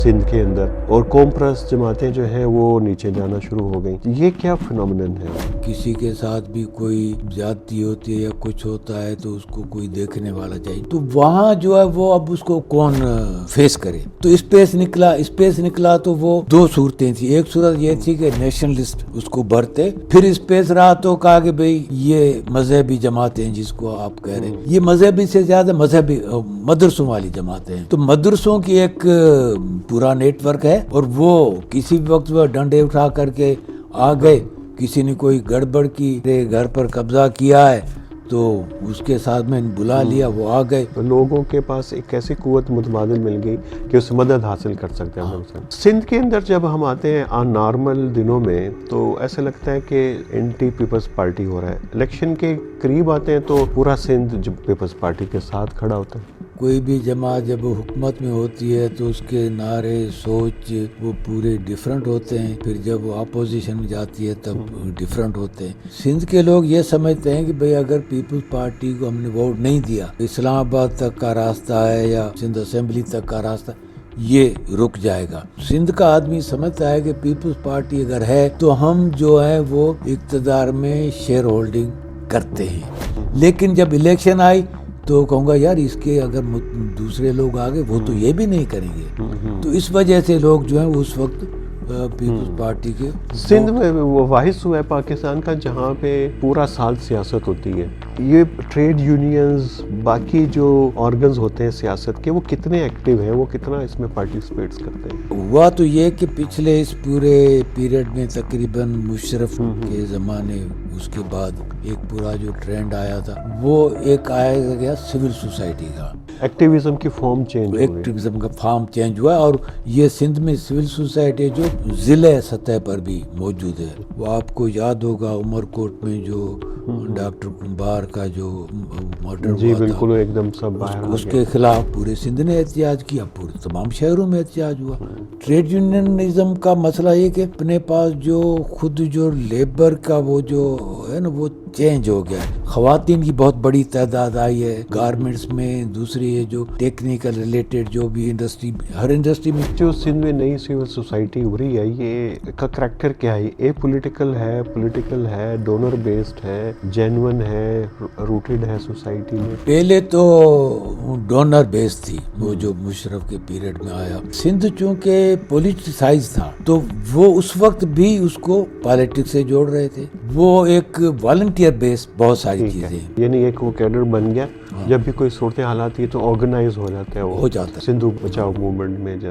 سندھ کے اندر، اور قوم پرست جماعتیں جو ہیں وہ نیچے جانا شروع ہو گئیں. یہ کیا فنومینن ہے؟ کسی کے ساتھ بھی کوئی زیادتی ہوتی ہے یا کچھ ہوتا ہے تو اس کو کوئی دیکھنے والا چاہیے، تو وہاں جو ہے وہ اب اس کو کون فیس کرے. تو اسپیس نکلا تو وہ دو صورتیں تھیں. ایک صورت یہ تھی کہ نیشنلسٹ اس کو بھرتے، پھر اسپیس رہا تو کہا کہ بھئی یہ مذہبی جماعتیں جس کو آپ کہہ رہے ہیں، یہ مذہبی سے زیادہ مذہبی مدرسوں والی جماعتیں ہیں. تو مدرسوں کی ایک پورا نیٹ ورک ہے، اور وہ کسی بھی وقت وہ ڈنڈے اٹھا کر کے آ گئے. کسی نے کوئی گڑبڑ کی، گھر پر قبضہ کیا ہے تو اس کے ساتھ میں بلا لیا، وہ آ گئے. لوگوں کے پاس ایک ایسی قوت متبادل مل گئی کہ اس سے مدد حاصل کر سکتے ہیں. سندھ کے اندر جب ہم آتے ہیں نارمل دنوں میں تو ایسا لگتا ہے کہ اینٹی پیپلز پارٹی ہو رہا ہے. الیکشن کے قریب آتے ہیں تو پورا سندھ پیپلز پارٹی کے ساتھ کھڑا ہوتا ہے. کوئی بھی جماعت جب حکومت میں ہوتی ہے تو اس کے نعرے، سوچ وہ پورے ڈیفرنٹ ہوتے ہیں. پھر جب وہ اپوزیشن میں جاتی ہے تب ڈیفرنٹ ہوتے ہیں. سندھ کے لوگ یہ سمجھتے ہیں کہ بھئی اگر پیپلز پارٹی کو ہم نے ووٹ نہیں دیا، اسلام آباد تک کا راستہ ہے یا سندھ اسمبلی تک کا راستہ یہ رک جائے گا. سندھ کا آدمی سمجھتا ہے کہ پیپلز پارٹی اگر ہے تو ہم جو ہے وہ اقتدار میں شیئر ہولڈنگ کرتے ہیں. لیکن جب الیکشن آئی تو کہوں گا یار اس کے اگر دوسرے لوگ آگے وہ تو یہ بھی نہیں کریں گے. تو اس وجہ سے لوگ جو ہیں اس وقت پیپلز پارٹی کے. سندھ میں وہ واحد صوبہ ہے پاکستان کا جہاں پہ پورا سال سیاست ہوتی ہے. یہ ٹریڈ یونینز، باقی جو آرگنز ہوتے ہیں سیاست کے، وہ کتنے ایکٹیو ہیں، وہ کتنا اس میں پارٹیسپیٹس کرتے ہیں؟ ہوا تو یہ کہ پچھلے اس پورے پیریڈ میں تقریباً مشرف کے زمانے، اس کے بعد ایک پورا جو ٹرینڈ آیا تھا وہ ایک آیا گیا سول سوسائٹی کا. ایکٹیویزم کی فارم چینج ہوئی. ایکٹیویزم کا فارم چینج ہوا، اور یہ سندھ میں سول سوسائٹی جو ضلع سطح پر بھی موجود ہے. وہ آپ کو یاد ہوگا عمر کوٹ میں جو ڈاکٹر کمبار کا جو مرڈر جی ہوا تھا، بالکل، ایک دم سب باہر اس کے خلاف پورے سندھ نے احتجاج کیا، پورے تمام شہروں میں احتجاج ہوا. ٹریڈ یونینزم کا مسئلہ یہ کہ اپنے پاس جو خود جو لیبر کا وہ جو ہے نا وہ چینج ہو گیا. خواتین کی بہت بڑی تعداد آئی ہے گارمنٹس میں، دوسری ہے جو ٹیکنیکل ریلیٹڈ جو بھی انڈسٹری، ہر انڈسٹری میں. جو سندھ میں نئی سول سوسائٹی ابھری ہے، یہ کا کریکٹر کیا ہے؟ اے پولیٹیکل ہے، ڈونر بیسڈ ہے، جینون ہے، روٹیڈ ہے سوسائٹی میں؟ پہلے تو ڈونر بیس تھی، وہ جو مشرف کے پیریڈ میں آیا. سندھ چونکہ پولیٹیسائز تھا تو وہ اس وقت بھی اس کو پالیٹکس سے جوڑ رہے تھے. وہ ایک والنٹیئر بیس بہت ساری چیزیں، یعنی ایک وہ کیڈر بن گیا. جب بھی کوئی صورت حال آتی ہے تو آرگنائز ہو جاتا ہے، وہ ہو جاتا ہے. سندھو بچاؤ موومنٹ میں جیسے